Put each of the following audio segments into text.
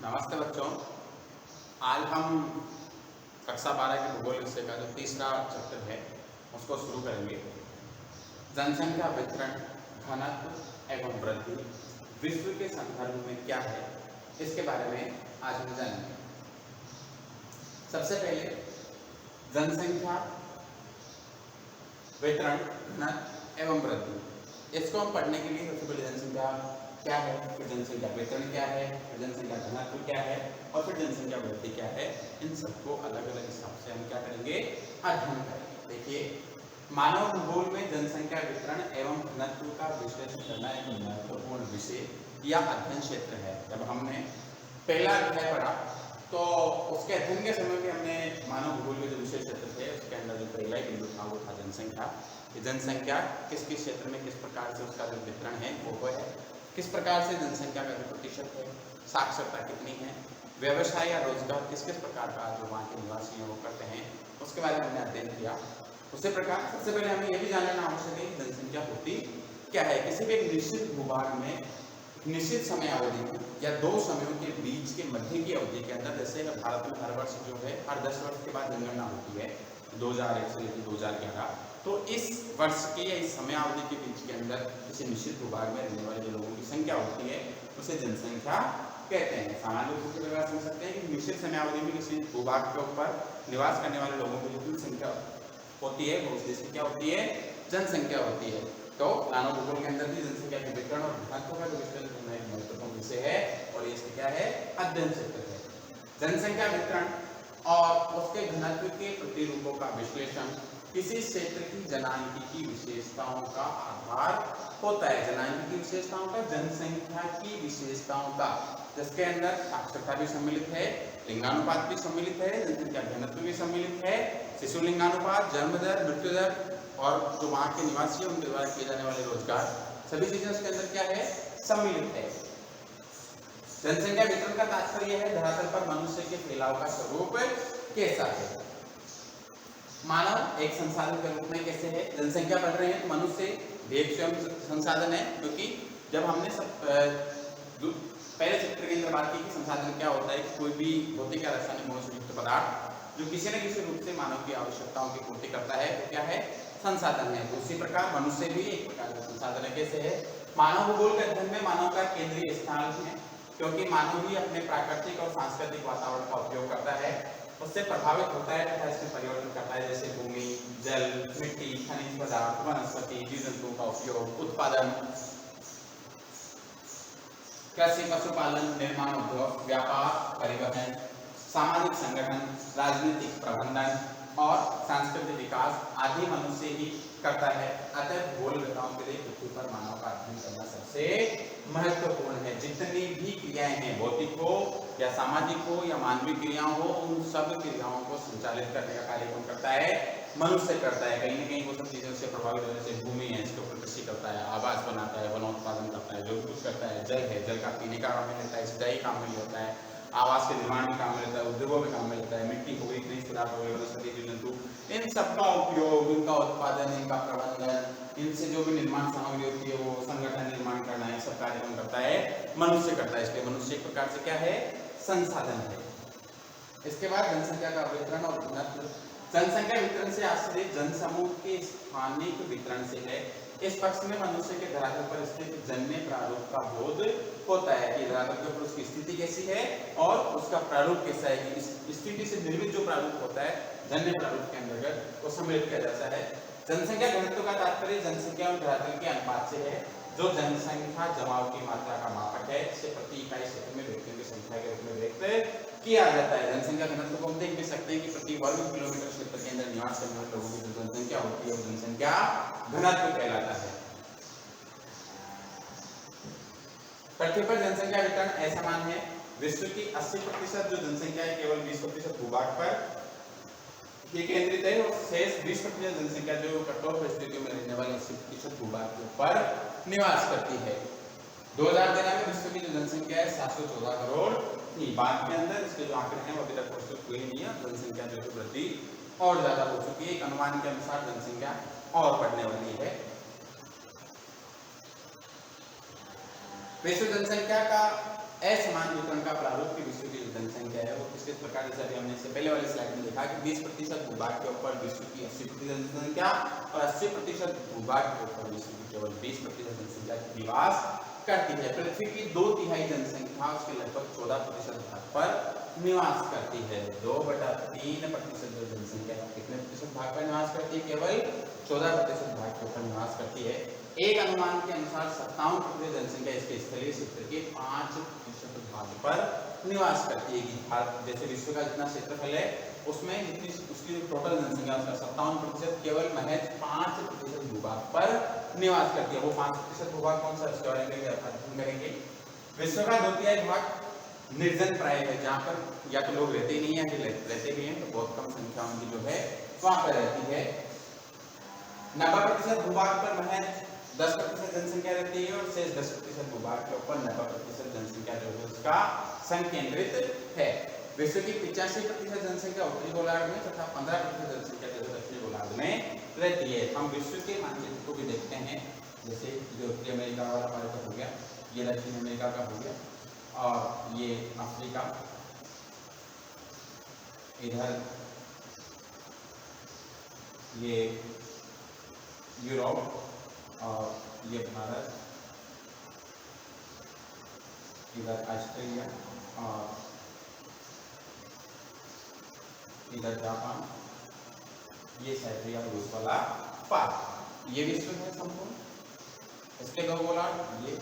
नमस्ते बच्चों। आज हम कक्षा 12 के भूगोल विषय का जो तीसरा चैप्टर है उसको शुरू करेंगे। जनसंख्या वितरण, घनत्व एवं वृद्धि विश्व के संदर्भ में क्या है, इसके बारे में आज हम जानेंगे। सबसे पहले जनसंख्या वितरण, घनत्व एवं वृद्धि, इसको हम पढ़ने के लिए सबसे पहले जनसंख्या क्या है, फिर जनसंख्या वितरण क्या है, फिर जनसंख्या घनत्व क्या है और फिर जनसंख्या वृद्धि क्या है, इन सबको अलग अलग हिसाब से हम क्या करेंगे, अध्ययन करेंगे। देखिए, मानव भूगोल में जनसंख्या वितरण एवं घनत्व का विश्लेषण करना एक महत्वपूर्ण विषय या अध्ययन क्षेत्र है। जब हमने पहला अध्याय पढ़ा तो उसके अध्ययन के समय में हमने मानव भूगोल के जो विषय क्षेत्र थे उसके अंदर जो पहला ही बिंदु था वो था जनसंख्या। जनसंख्या किस किस क्षेत्र में किस प्रकार से उसका जो वितरण है वो है, किस प्रकार से जनसंख्या का जो प्रतिशत है, साक्षरता कितनी है, व्यवसाय या रोजगार किस किस प्रकार का जो वहाँ के निवासी हैं वो करते हैं, उसके बारे में हमने अध्ययन किया। उसी प्रकार सबसे पहले हमें यह भी जान लेना आवश्यक है कि जनसंख्या होती क्या है। किसी भी एक निश्चित भूभाग में निश्चित समय अवधि में या दो समयों के बीच के मध्य की अवधि के अंदर, जैसे भारत में हर वर्ष जो है हर 10 वर्ष के बाद जनगणना होती है 2001 से लेकर 2011, तो इस वर्ष के या इस समयावधि के बीच के अंदर किसी निश्चित भूभाग में रहने वाले जो लोगों की संख्या होती है उसे जनसंख्या कहते हैं। सामान्य रूप से समझ सकते हैं कि निश्चित समयावधि में किसी भूभाग के ऊपर निवास करने वाले लोगों की जितनी संख्या होती है वो उस देश की क्या होती है, जनसंख्या होती है। तो मानव भूगोल के अंदर भी जनसंख्या के वितरण और घनत्व का जो विश्लेषण करना एक महत्वपूर्ण विषय है और ये क्या है, अध्ययन क्षेत्र है। जनसंख्या वितरण और उसके घनत्व के प्रतिरूपों का विश्लेषण किसी क्षेत्र की जनांगीकी विशेषताओं का आधार होता है। जनांगीकी की विशेषताओं का, जनसंख्या की विशेषताओं का, जिसके अंदर साक्षरता भी सम्मिलित है, लिंगानुपात भी सम्मिलित है, जनसंख्या घनत्व भी सम्मिलित है, शिशु लिंगानुपात, जन्म दर, मृत्यु दर और जो वहाँ के निवासी हैं उनके द्वारा किए जाने वाले रोजगार, सभी चीजें उसके अंदर क्या है, सम्मिलित है। जनसंख्या वितरण का तात्पर्य है धरातल पर मनुष्य के फैलाव का स्वरूप कैसा है। मानव एक संसाधन के रूप में कैसे है, जनसंख्या बढ़ रही है तो मनुष्य भी एक स्वयं संसाधन है, क्योंकि जब हमने पहले चैप्टर के अंदर बात की कि संसाधन क्या होता है, कोई भी भौतिक या रासायनिक गुणों से युक्त पदार्थ जो किसी न किसी रूप से मानव की आवश्यकताओं की पूर्ति करता है वो क्या है, संसाधन है। उसी प्रकार मनुष्य भी एक प्रकार का संसाधन है। कैसे है, मानव भूगोल के अध्ययन में मानव का केंद्रीय स्थान है, क्योंकि मानव ही अपने प्राकृतिक और सांस्कृतिक वातावरण का उपयोग करता है, उससे प्रभावित होता है तथा इसमें परिवर्तन करता है, जैसे भूमि, जल, मिट्टी, खनिज पदार्थ, वनस्पति, जीव जंतुओं का उपयोग, उत्पादन, कृषि, पशुपालन, निर्माण उद्योग, व्यापार, परिवहन, सामाजिक संगठन, राजनीतिक प्रबंधन और सांस्कृतिक विकास आदि मनुष्य ही करता है। अतः भूगोल घटनाओं के लिए पृथ्वी पर मानव का अध्ययन करना सबसे महत्वपूर्ण है। जितनी भी क्रियाएं हैं, भौतिक हो या सामाजिक हो या मानवीय क्रियाओं हो, उन सब क्रियाओं को संचालित करने का कार्य कौन करता है, मनुष्य करता है। कहीं ना कहीं वो सब चीजों से प्रभावित होने से भूमि है, इसके ऊपर कृषि करता है, आवास बनाता है, वनोत्पादन करता है, जो कुछ करता है, जल है, जल का पीने का काम में लेता है, सिंचाई काम में लेता है, आवास के निर्माण में काम में लेता है, उद्योगों में काम में लेता है, मिट्टी हो गई, खनिज पदार्थ हो गए, वनस्पति, जीव जंतु, इन सबका उपयोग, इनका उत्पादन, इनका प्रबंधन, इनसे जो भी निर्माण सामग्री होती है वो संगठन निर्माण करना है, सब कार्य कौन करता है, मनुष्य करता है। इसलिए मनुष्य एक प्रकार से क्या है, संसाधन है। इसके बाद जनसंख्या का वितरण और घनत्व। जनसंख्या वितरण से आश्रित जनसमूह के स्थानिक वितरण से है। इस पक्ष में मनुष्य के धरातल पर स्थित जन्य प्रारूप का बोध होता है कि धरातल के ऊपर उसकी स्थिति कैसी है और उसका प्रारूप कैसा है, कि इस स्थिति से निर्मित जो प्रारूप होता है जन्य प्रारूप के अंतर्गत वो सम्मिलित किया जाता है। जनसंख्या घनत्व का तात्पर्य जनसंख्या और धरातल के अनुपात से है, जो जनसंख्या जमाव की मात्रा का मापक है। इसे प्रति इकाई क्षेत्र में व्यक्तियों की संख्या के रूप में व्यक्त किया जाता है। जनसंख्या घनत्व को हम देख भी सकते हैं कि प्रति वर्ग किलोमीटर क्षेत्र के अंदर निवास करने वाले लोगों की जो जनसंख्या होती है वो जनसंख्या घनत्व कहलाता है। पृथ्वी पर जनसंख्या वितरण असमान है। विश्व की 80% जो जनसंख्या है केवल 20% भूभाग पर ये केंद्रित है और शेष 20% जनसंख्या जो कठोर परिस्थितियों में रहने वाले 80% भूभाग के ऊपर निवास करती है। 2013 में विश्व की जो जनसंख्या है 714 करोड़ थी। बाद के अंदर इसके जो आंकड़े हैं वो अभी तक प्रस्तुत हुए नहीं है। जनसंख्या जो है वृद्धि और ज्यादा हो चुकी है। एक अनुमान के अनुसार जनसंख्या और बढ़ने वाली है। विश्व जनसंख्या का असमान वितरण का प्रारूप की विश्व की जो जनसंख्या है वो किस प्रकार, जैसे अभी हमने इससे पहले वाले स्लाइड में देखा कि 20% भूभाग के ऊपर विश्व की 80% जनसंख्या और 80% भूभाग के ऊपर विश्व की केवल 20% जनसंख्या निवास करती है। पृथ्वी की 2/3 जनसंख्या उसके लगभग 14% भाग पर निवास करती है। 2/3% जो जनसंख्या कितने प्रतिशत भाग पर निवास करती है? केवल 14% भाग के ऊपर निवास करती है। एक अनुमान के अनुसार 57% जनसंख्या इसके स्थलीय क्षेत्र के 5% भाग पर निवास करती है। भारत जैसे विश्व का जितना क्षेत्रफल है उसमें जितनी उसकी टोटल जनसंख्या उसका 57% केवल महज 5% भूभाग पर निवास करती है। वो 5% भूभाग कौन सा, इसके बारे में अध्ययन करेंगे। विश्व का 2/3 भाग निर्जन प्राय है, जहाँ पर या तो लोग रहते नहीं है, रहते भी हैं तो बहुत कम संख्या उनकी जो है वहां पर रहती है। 90% भूभाग पर महज 10% जनसंख्या रहती है और शेष 10% भूभाग के ऊपर 90% जनसंख्या जो है उसका संकेंद्रित है। विश्व की 85% जनसंख्या उत्तरी गोलार्ध में तथा 15% जनसंख्या जो है दक्षिणी गोलार्ध में रहती है। हम विश्व के मानचित्र को भी देखते हैं, जैसे जो उत्तरी अमेरिका वाला हमारे हो गया, ये दक्षिण अमेरिका का हो गया और ये अफ्रीका, इधर ये यूरोप और ये भारत, इधर ऑस्ट्रेलिया और इधर जापान, ये साइबेरिया और रूस वाला पार्ट, ये विश्व है संपूर्ण। इसके 2 गोलार्ध, ये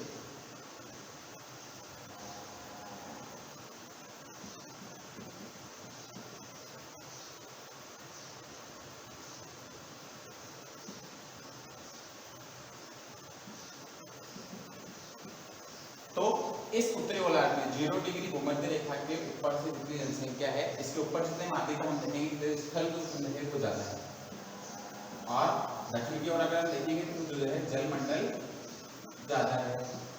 तो इस उत्तरी गोलार्ध में 0 डिग्री भूमध्य रेखा के ऊपर से जितनी जनसंख्या है, इसके ऊपर जितने माध्यिका हम देखेंगे तो स्थल तो ज्यादा है और दक्षिण की ओर अगर हम देखेंगे तो जो है जलमंडल ज्यादा है।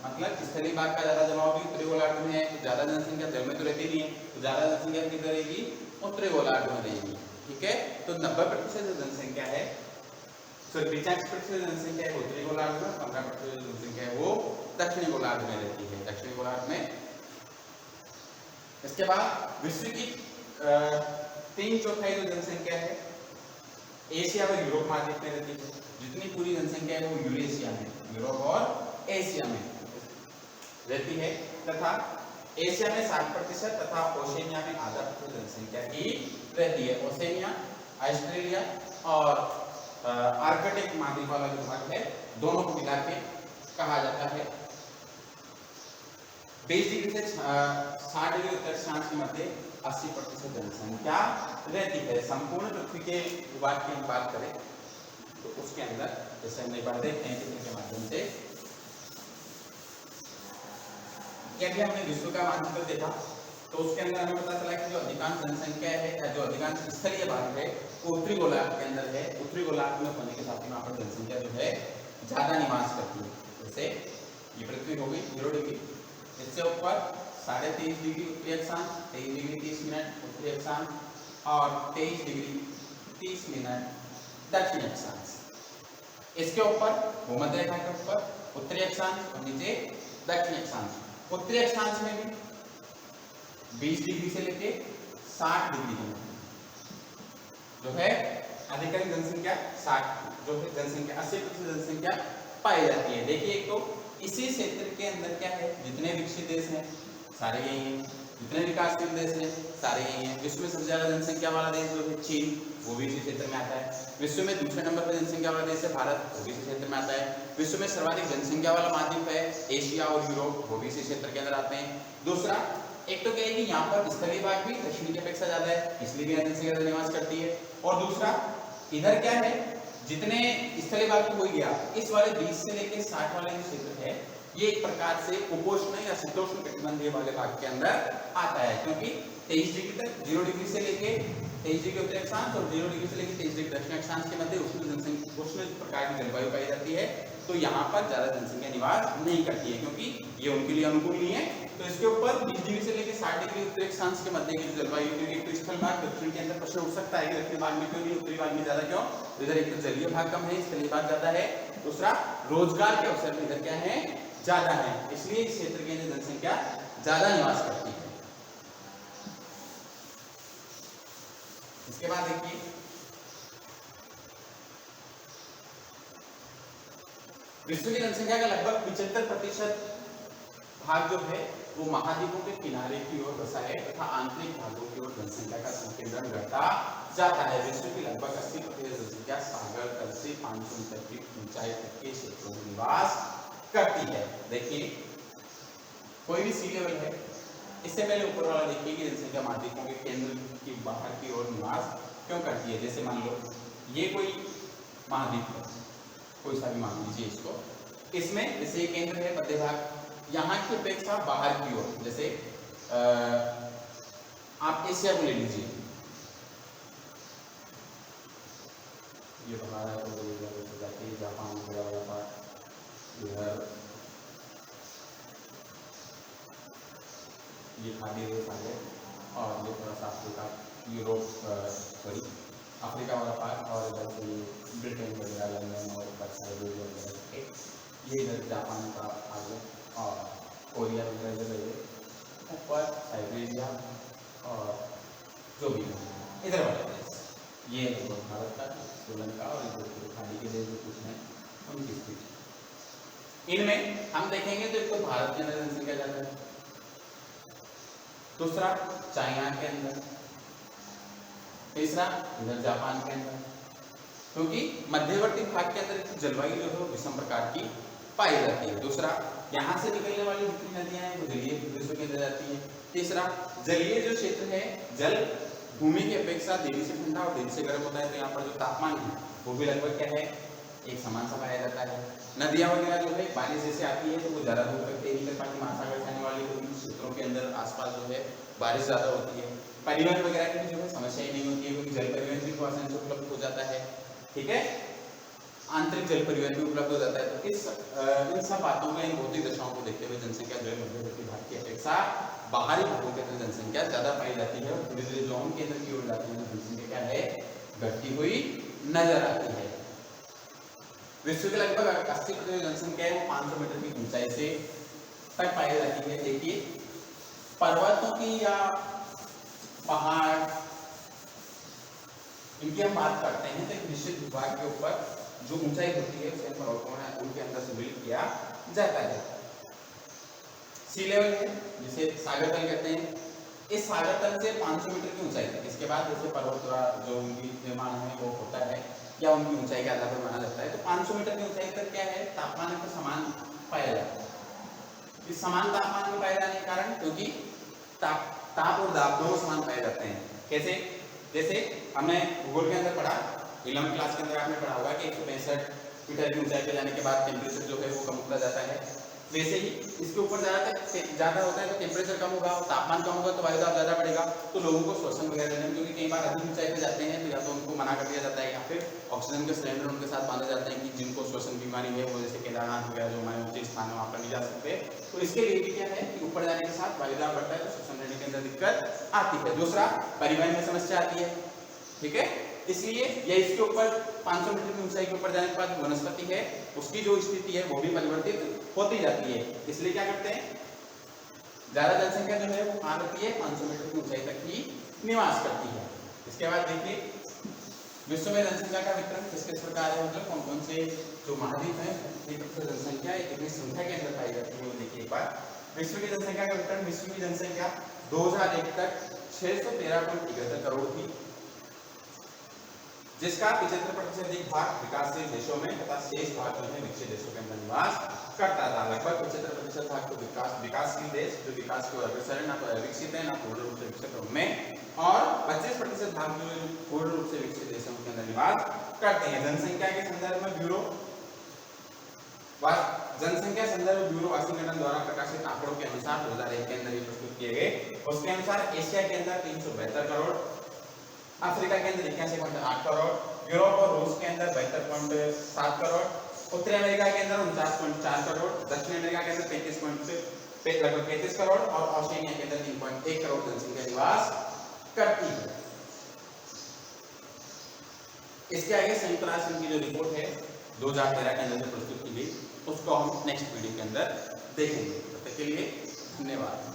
मतलब स्थलीय भाग का ज्यादा जमाव भी उत्तरी गोलार्ध में है, तो ज्यादा जनसंख्या जल में तो रहती नहीं है, तो ज्यादा जनसंख्या किधर रहेगी? उत्तरी गोलार्ध में रहेगी। ठीक है, तो 90% जो जनसंख्या है, 85% जनसंख्या है उत्तरी गोलार्ध में, 15% जनसंख्या है वो दक्षिणी गोलार्ध में रहती है, दक्षिणी गोलार्ध में। इसके बाद विश्व की 3/4 जो जनसंख्या है एशिया और यूरोप महाद्वीप में रहती है। जितनी पूरी जनसंख्या है वो यूरेशिया में, यूरोप और एशिया में रहती है तथा एशिया में 60% तथा ओशनिया में आधा प्रतिशत जनसंख्या ही रहती है। ओशनिया, ऑस्ट्रेलिया और आर्कटिक महाद्वीप वाला जो भाग है, दोनों को मिला के कहा जाता है। 20 डिग्री से 60 डिग्री उत्तर अक्षांश के मध्य 80% जनसंख्या रहती है। संपूर्ण पृथ्वी के भूभाग की हम बात करें तो उसके अंदर जैसे हम एक बार देखते हैं चित्र के माध्यम से, यदि हमने विश्व का मानचित्र देखा तो उसके अंदर हमें पता चला कि जो अधिकांश जनसंख्या है या जो अधिकांश स्थलीय भाग है वो उत्तरी गोलार्ध के अंदर है। उत्तरी गोलार्ध में होने के साथ ही वहाँ पर जनसंख्या जो है ज्यादा निवास करती है। जैसे ये पृथ्वी हो गई 0 डिग्री, इससे ऊपर 23.5 डिग्री उत्तरी अक्षांश, 23 डिग्री 30 मिनट उत्तरी अक्षांश और 23 डिग्री 30 मिनट दक्षिणी अक्षांश। इसके ऊपर भूमध्य रेखा के ऊपर उत्तरी अक्षांश और नीचे दक्षिणी अक्षांश। उत्तरी अक्षांश में भी 20 डिग्री से लेके 60 डिग्री की जो है अधिकतम जनसंख्या 60 जो है जनसंख्या 80% जनसंख्या पाई जाती है। देखिए एक तो इसी क्षेत्र के अंदर क्या है, जितने विकसित देश हैं सारे यही हैं, जितने विकासशील देश हैं सारे यही हैं। विश्व में सबसे ज्यादा जनसंख्या वाला देश जो है चीन, वो भी इसी क्षेत्र में आता है। विश्व में दूसरे नंबर पर जनसंख्या वाला देश है भारत, वो भी इसी क्षेत्र में आता है। विश्व में सर्वाधिक जनसंख्या वाला महाद्वीप है एशिया और यूरोप, वो भी इसी क्षेत्र के अंदर आते हैं। दूसरा एक तो क्या है कि यहाँ पर स्थलीय भाग भी दक्षिण की अपेक्षा ज्यादा है, इसलिए भी जनसंख्या निवास करती है। और दूसरा इधर क्या है, जितने स्थलीय भाग हो गया, इस वाले 20 से लेकर 60 वाले जो क्षेत्र है ये एक प्रकार से उपोष्ण या शीतोष्ण कटिबंधीय वाले भाग के अंदर आता है, क्योंकि 23 डिग्री तक 0 डिग्री से लेके 23 डिग्री उत्तरी अक्षांश और 0 डिग्री से लेकर 23 डिग्री दक्षिण अक्षांश के मध्य उष्ण प्रकार की जलवायु पाई जाती है। तो यहाँ पर ज्यादा जनसंख्या निवास नहीं करती है क्योंकि ये उनके लिए अनुकूल नहीं है। तो इसके ऊपर 20 डिग्री से लेकर 60 डिग्री उत्तरी अक्षांश के मध्य की जलवायु, क्योंकि एक तो स्थल भाग दक्षिण के अंदर प्रश्न उठ सकता है कि दक्षिण भाग में क्यों नहीं, उत्तरी भाग में ज्यादा क्यों? इधर एक तो जलीय भाग कम है, स्थलीय भाग ज्यादा है। दूसरा रोजगार के अवसर इधर क्या है, ज्यादा है, इसलिए इस क्षेत्र की जनसंख्या ज्यादा निवास करती है। इसके बाद देखिए विश्व की जनसंख्या का लगभग 75% भाग जो है वो महाद्वीपों के किनारे की ओर बसा है तथा आंतरिक भागों की ओर जनसंख्या का संकेंद्रण घटता जाता है। विश्व की लगभग 80% जनसंख्या सागर तल से 500 मीटर की ऊंचाई तक के क्षेत्रों में निवास करती है। देखिए कोई भी सी लेवल है, इससे पहले ऊपर वाला देखिए कि जनसंख्या महाद्वीपों के केंद्र की बाहर की ओर निवास क्यों करती है। जैसे मान लो ये कोई महाद्वीप है, कोई सा भी मान लीजिए इसको, इसमें जैसे ये केंद्र है मध्य भाग, यहाँ की अपेक्षा बाहर की ओर, जैसे आप एशिया को ले लीजिए, ये बाहर है तो इधर जाके जापान वगैरह वाला पार्ट, इधर ये खाड़ी देश आ गए और ये थोड़ा सा अफ्रीका यूरोप सॉरी अफ्रीका वाला पार्ट और इधर से ब्रिटेन वगैरह लंदन और वगैरह, ये इधर जापान का आ गया और कोरिया वगैरह इधर ऊपर साइबेरिया और जो भी इधर वाले देश, ये भारत का, श्रीलंका और इधर खाड़ी के देश जो कुछ हैं उनकी स्थिति। इनमें हम देखेंगे तो एक तो भारत के अंदर जनसंख्या ज़्यादा है, दूसरा चाइना के अंदर, तीसरा इधर जापान के अंदर, क्योंकि मध्यवर्ती भाग के अंदर जलवायु जो है विषम प्रकार की पाई जाती है। दूसरा यहाँ से निकलने वाली जितनी नदियां हैं वो जलीय प्रदेशों के अंदर जाती है। तीसरा जलीय जो क्षेत्र है जल भूमि की अपेक्षा देरी से ठंडा और देरी से गर्म होता है, तो यहाँ पर जो तापमान है वो भी लगभग क्या है एक समान सा पाया जाता है। नदियाँ वगैरह जो है बारिश जैसे आती है तो वो ज़्यादा दूर तक तेजी कर पाती, महासागर से आने वाली क्षेत्रों के अंदर आसपास जो है बारिश ज़्यादा होती है। परिवहन वगैरह की जो है समस्या ही नहीं होती है क्योंकि जल परिवहन भी आसानी से उपलब्ध हो जाता है, ठीक है, आंतरिक जल परिवहन भी उपलब्ध हो जाता है। तो इन सब बातों में इन भौतिक दशाओं को देखते हुए जनसंख्या जो है मध्यवर्ती भाग की अपेक्षा बाहरी भागों के अंदर जनसंख्या ज़्यादा पाई जाती है और धीरे धीरे जोन के अंदर की ओर जाती है जनसंख्या क्या है घटती हुई नजर आती है। विश्व के लगभग 80% जनसंख्या है वो 500 मीटर की ऊंचाई से तक पाई जाती है। देखिए पर्वतों की या पहाड़ इनकी हम बात करते हैं तो एक निश्चित विभाग के ऊपर जो ऊंचाई होती है उसे पर्वतों में उनके अंदर सम्मिलित किया जाता है। सी लेवल है जिसे सागर तल कहते हैं, इस सागर तल से 500 मीटर की ऊंचाई तक, इसके बाद जैसे पर्वत जो उनकी निर्माण है वो होता है या उनकी ऊंचाई के आधार पर माना जाता है। तो 500 मीटर की ऊंचाई तक क्या है तापमान का समान पाया जाता है। इस समान तापमान में पाए जाने के कारण क्योंकि ताप और दाब दोनों समान पाए जाते हैं। कैसे? जैसे हमने भूगोल के अंदर पढ़ा, 11वीं क्लास के अंदर आपने पढ़ा होगा कि 165 मीटर की ऊंचाई पे जाने के बाद टेम्परेचर जो है वो कम होता जाता है। वैसे ही इसके ऊपर ज़्यादा होता है तो टेम्परेचर कम होगा, तापमान कम होगा तो वायुदाब ज़्यादा बढ़ेगा, तो लोगों को श्वसन वगैरह लेने में, क्योंकि कई बार अधिक ऊंचाई पे जाते हैं तो या तो उनको मना कर दिया जाता है या फिर ऑक्सीजन के सिलेंडर उनके साथ बांधे जाते हैं कि जिनको श्वसन बीमारी है वो जैसे केदारनाथ वगैरह जो हमारे ऊंचे स्थान है वहाँ पर नहीं जा सकते। तो इसके लिए भी क्या है कि ऊपर जाने के साथ वायुदाब बढ़ता है तो श्वसन लेने के अंदर दिक्कत आती है। दूसरा परिवहन में समस्या आती है, ठीक है, इसलिए या इसके ऊपर 500 मीटर की ऊंचाई के ऊपर जाने के बाद वनस्पति है उसकी जो स्थिति है वो भी परिवर्तित होती जाती है। इसलिए क्या करते हैं ज्यादा जनसंख्या जो है वो कहाँ रहती है 500 मीटर की ऊंचाई तक ही निवास करती है। इसके बाद देखिए विश्व में जनसंख्या का वितरण किस किस प्रकार है, मतलब कौन कौन से जो महाद्वीप है जनसंख्या कितनी संख्या के अंदर पाई जाती है वो देखिए एक बार। विश्व की जनसंख्या का वितरण, विश्व की जनसंख्या 2001 तक 613.71 करोड़ थी, जिसका 75% अधिक भाग विकासशील देशों में तथा शेष भाग जो है विकसित देशों के अंदर निवास करता था। लगभग 75% भाग तो विकासशील देश जो विकास की ओर अग्रसर है, ना तो विकसित है ना पूर्ण रूप से विकसित उनमें, और 25% भाग जो है पूर्ण रूप से विकसित देशों के अंदर निवास करते हैं। जनसंख्या के संदर्भ में जनसंख्या संदर्भ ब्यूरो वाशिंगटन द्वारा प्रकाशित आंकड़ों के अनुसार 2001 के अंदर ये प्रस्तुत किए गए। उसके अनुसार एशिया के अंदर 372 करोड़, अफ्रीका के अंदर 81.8 करोड़, यूरोप और रूस के अंदर 72.7 करोड़, उत्तरी अमेरिका के अंदर 49.4 करोड़, दक्षिण अमेरिका के अंदर 35 करोड़ और ऑस्ट्रेलिया के अंदर 3.1 करोड़ जनसंख्या निवास करती है। इसके आगे संयुक्त राष्ट्र की जो रिपोर्ट है 2013 के अंदर जो प्रस्तुत की गई उसको हम नेक्स्ट वीडियो के अंदर देखेंगे। तब तक के लिए धन्यवाद।